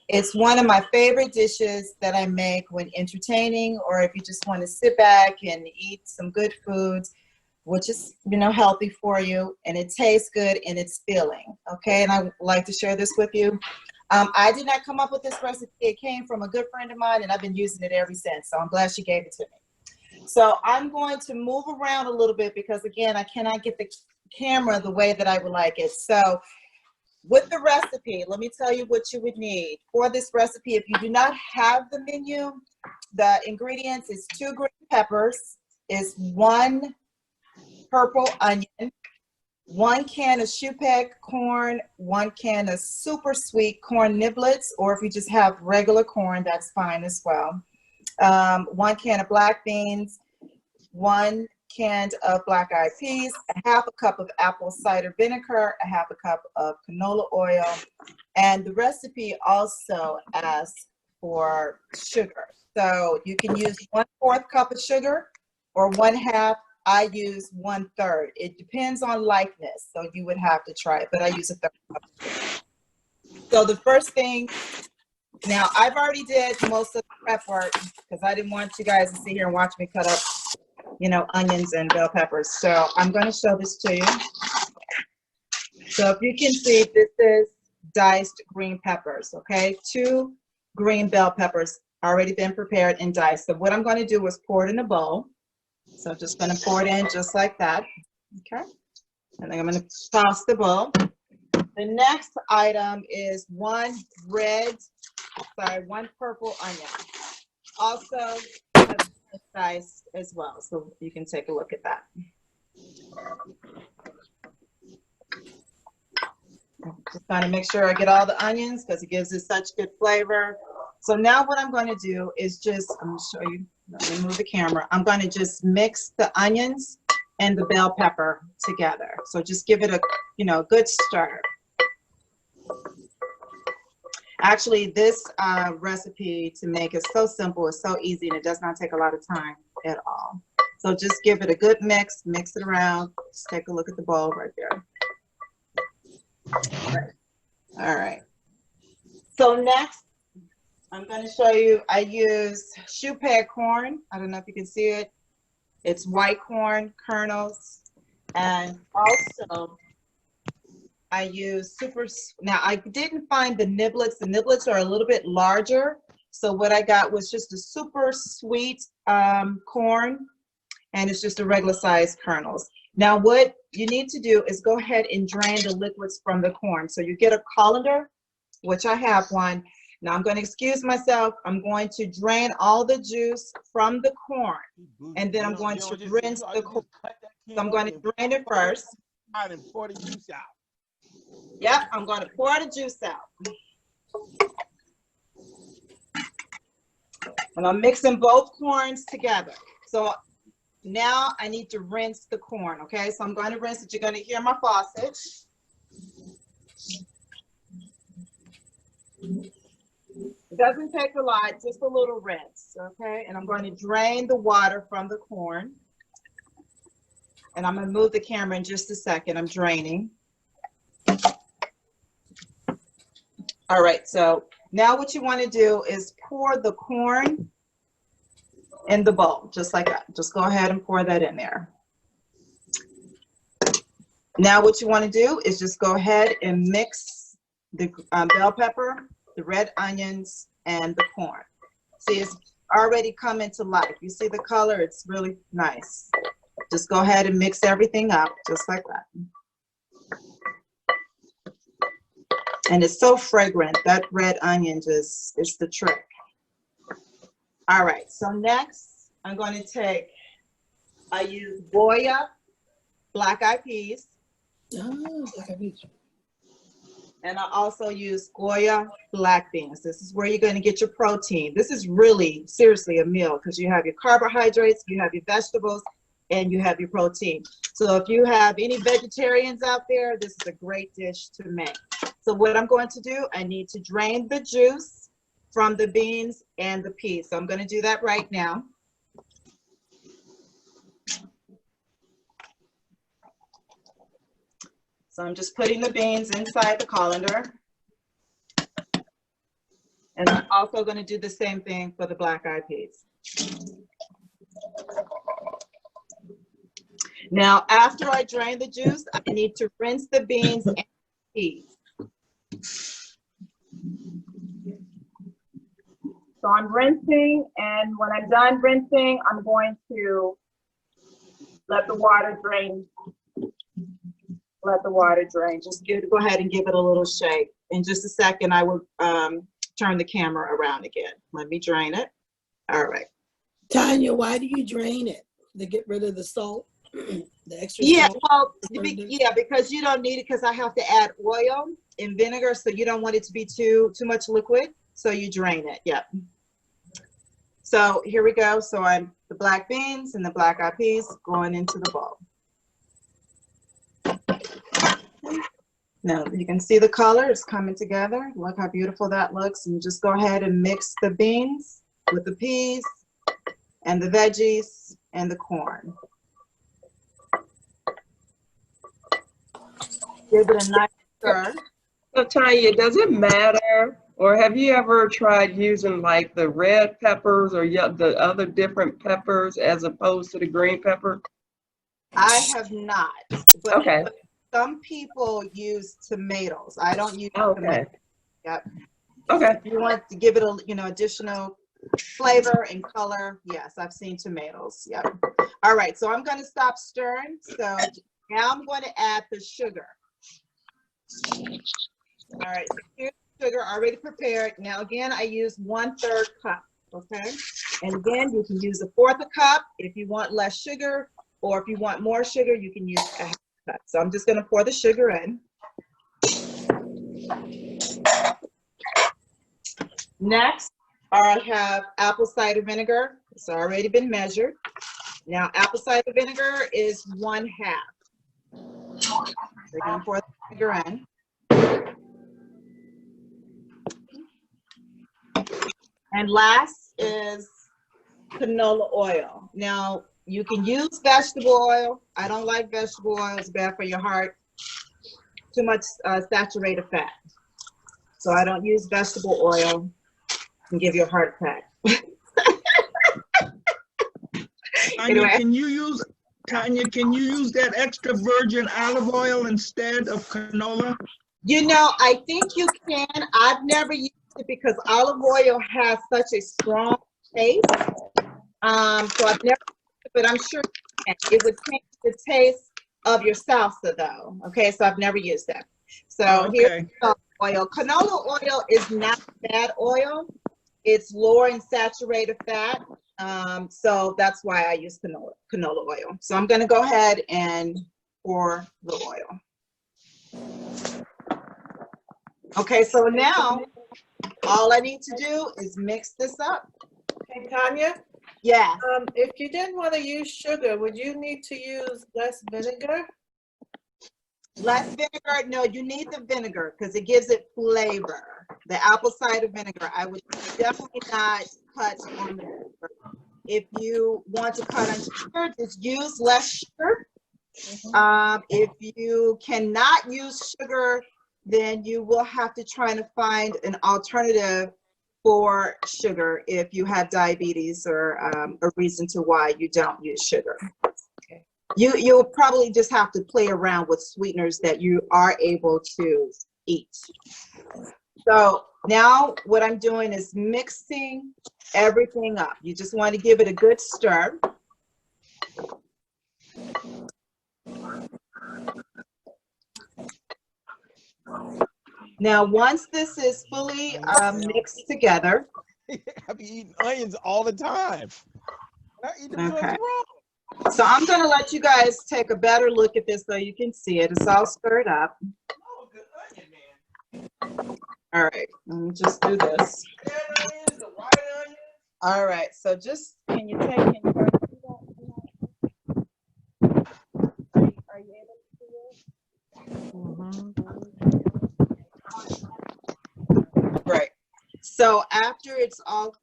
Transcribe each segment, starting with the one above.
It's one of my favorite dishes that I make when entertaining, or if you just want to sit back and eat some good foods, which is, healthy for you, and it tastes good and it's filling. Okay, and I would like to share this with you. I did not come up with this recipe. It came from a good friend of mine, and I've been using it ever since. So I'm glad she gave it to me. So I'm going to move around a little bit because, again, I cannot get the camera the way that I would like it. So with the recipe, let me tell you what you would need for this recipe. If you do not have the menu, the ingredients is 2 green peppers, is 1 purple onion, 1 can of shoe-peck corn, 1 can of super sweet corn niblets, or if you just have regular corn, that's fine as well. 1 can of black beans, 1 can of black-eyed peas, a half a cup of apple cider vinegar, a half a cup of canola oil, and the recipe also asks for sugar. So you can use 1/4 cup of sugar or 1/2. I use 1/3. It depends on likeness, so you would have to try it, but I use 1/3 cup of sugar. So the first thing, now I've already did most of the prep work because I didn't want you guys to sit here and watch me cut up, onions and bell peppers. So I'm going to show this to you. So if you can see, this is diced green peppers, okay? 2 green bell peppers already been prepared and diced. So what I'm going to do is pour it in a bowl. So just going to pour it in just like that, okay? And then I'm going to toss the bowl. The next item is 1 purple onion. Also diced as well, so you can take a look at that. Just trying to make sure I get all the onions because it gives it such good flavor. So now what I'm going to do is just, I'm going to show you, let me move the camera. I'm going to just mix the onions and the bell pepper together. So just give it a, good stir. Actually, this recipe to make is so simple, it's so easy, and it does not take a lot of time at all. So just give it a good mix it around. Just take a look at the bowl right there. All right. So next, I'm going to show you, I use shoe-peck corn. I don't know if you can see it. It's white corn kernels. And also, I use now I didn't find the niblets. The niblets are a little bit larger. So what I got was just a super sweet corn, and it's just a regular size kernels. Now what you need to do is go ahead and drain the liquids from the corn. So you get a colander, which I have one. Now I'm going to excuse myself. I'm going to drain all the juice from the corn, and then I'm going to rinse the corn. So I'm going to drain it first. And pour the juice out. Yep, I'm going to pour the juice out. And I'm mixing both corns together. So now I need to rinse the corn, okay? So I'm going to rinse it. You're going to hear my faucet. It doesn't take a lot, just a little rinse, okay? And I'm going to drain the water from the corn. And I'm going to move the camera in just a second. I'm draining. All right, so now what you want to do is pour the corn in the bowl, just like that. Just go ahead and pour that in there. Now what you want to do is just go ahead and mix the bell pepper, the red onions, and the corn. See, it's already coming to life. You see the color? It's really nice. Just go ahead and mix everything up, just like that. And it's so fragrant. That red onion just is the trick. All right, so next I'm going to I use Goya black-eyed peas. Oh, black-eyed peas. And I also use Goya black beans. This is where you're going to get your protein. This is really, seriously, a meal because you have your carbohydrates, you have your vegetables, and you have your protein. So if you have any vegetarians out there, this is a great dish to make. So what I'm going to do, I need to drain the juice from the beans and the peas. So I'm going to do that right now. So I'm just putting the beans inside the colander. And I'm also going to do the same thing for the black-eyed peas. Now, after I drain the juice, I need to rinse the beans and peas. So I'm rinsing, and when I'm done rinsing, I'm going to let the water drain. Let the water drain. Just go ahead and give it a little shake. In just a second, I will turn the camera around again. Let me drain it. All right. Tonya, why do you drain it? To get rid of the salt, the extra Yeah, salt? well, because you don't need it, because I have to add oil and vinegar, so you don't want it to be too much liquid, so you drain it. Yep. So here we go. So I'm the black beans and the black-eyed peas going into the bowl. Now you can see the color is coming together. Look how beautiful that looks. And just go ahead and mix the beans with the peas and the veggies and the corn. Give it a nice stir. So Tonya, does it matter, or have you ever tried using like the red peppers or the other different peppers as opposed to the green pepper? I have not. But Okay. some people use tomatoes. I don't use Okay. tomatoes. Yep. Okay. If you want to give it a additional flavor and color, yes, I've seen tomatoes. Yep. All right, so I'm going to stop stirring. So now I'm going to add the sugar. All right, so here's the sugar already prepared. Now again, I use 1/3 cup. Okay, and again, you can use 1/4 cup if you want less sugar, or if you want more sugar, you can use 1/2 cup. So I'm just going to pour the sugar in. Next, I have apple cider vinegar. It's already been measured. Now, apple cider vinegar is 1/2. We're going to pour the vinegar in. And last is canola oil. Now, you can use vegetable oil. I don't like vegetable oil. It's bad for your heart. Too much saturated fat. So I don't use vegetable oil. And give you a heart attack. Anyway. Tonya, can you use that extra virgin olive oil instead of canola? I think you can. I've never used it because olive oil has such a strong taste. So I've never used it, but I'm sure you can. It would change the taste of your salsa though. Okay, so I've never used that. So here's canola oil. Canola oil is not bad oil. It's lower in saturated fat, so that's why I use canola oil. So I'm going to go ahead and pour the oil. Okay, so now all I need to do is mix this up. Hey, Tonya? Yeah. If you didn't want to use sugar, would you need to use less vinegar? Less vinegar? No, you need the vinegar because it gives it flavor. The apple cider vinegar, I would definitely not cut on the vinegar. If you want to cut on sugar, just use less sugar. If you cannot use sugar, then you will have to try to find an alternative for sugar if you have diabetes or a reason to why you don't use sugar. You'll probably just have to play around with sweeteners that you are able to eat. So now what I'm doing is mixing everything up. You just want to give it a good stir. Now, once this is fully mixed together. I be eating onions all the time. Not eating them Okay. wrong. So I'm going to let you guys take a better look at this so you can see it. It's all stirred up. Oh, good onion, man. All right, let me just do this. Red onions, the white onions. All right, so just, can you take and try to do that? Are you able to do it? Right. So after it's all,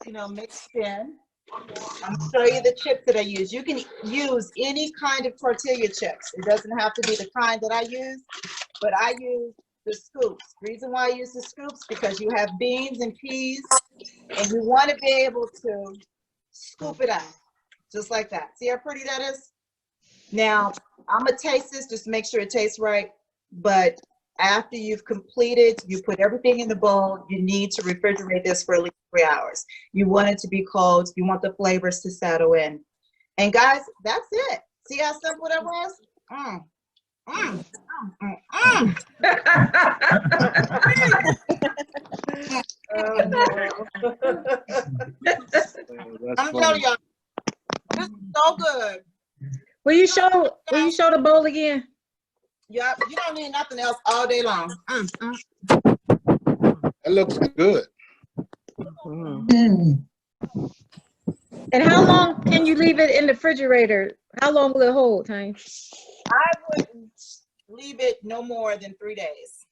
mixed in, I'm going to show you the chips that I use. You can use any kind of tortilla chips. It doesn't have to be the kind that I use, but I use the scoops. Reason why I use the scoops, because you have beans and peas, and you want to be able to scoop it out, just like that. See how pretty that is? Now, I'm gonna taste this just to make sure it tastes right, but after you've completed, you put everything in the bowl, you need to refrigerate this for at least 3 hours. You want it to be cold, you want the flavors to settle in. And guys, that's it. See how simple that was? I'm telling y'all, this is so good. Will you show the bowl again? Yep, you don't need nothing else all day long. That looks good. And how long can you leave it in the refrigerator? How long will it hold, Tanya? I wouldn't leave it no more than 3 days.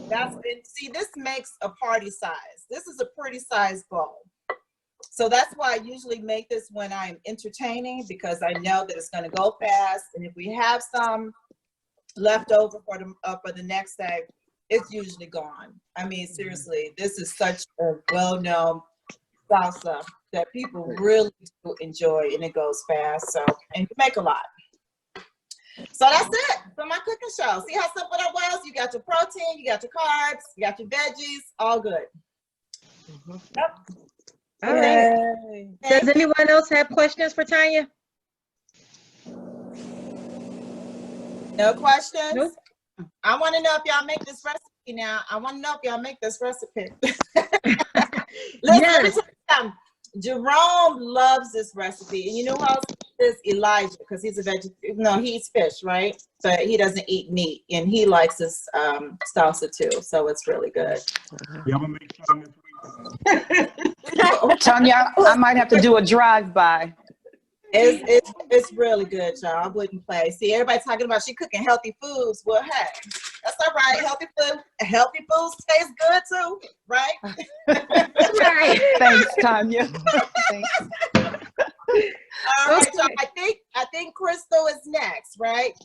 That's it. See, this makes a party size. This is a pretty size bowl. So that's why I usually make this when I'm entertaining, because I know that it's going to go fast. And if we have some left over for the next day, it's usually gone. I mean, seriously, this is such a well-known salsa that people really do enjoy, and it goes fast. So, and you make a lot. So that's it for my cooking show. See how simple that was? You got your protein, you got your carbs, you got your veggies, all good. Yep. All right. Does anyone else have questions for Tanya? No questions? Nope. I want to know if y'all make this recipe now. I want to know if y'all make this recipe. Listen, let me tell you something. Jerome loves this recipe. And you know who else is Elijah, because he's a vegetarian. No, he eats fish, right? But he doesn't eat meat. And he likes this salsa too. So it's really good. Yeah, I'm gonna make some this week. Tonya, I might have to do a drive-by. It's really good, y'all. I wouldn't play. See, everybody talking about she cooking healthy foods. Well, hey, that's all right. Healthy foods taste good too, right? Right. Thanks, Tonya. Thanks. All right, y'all. I think Crystal is next, right?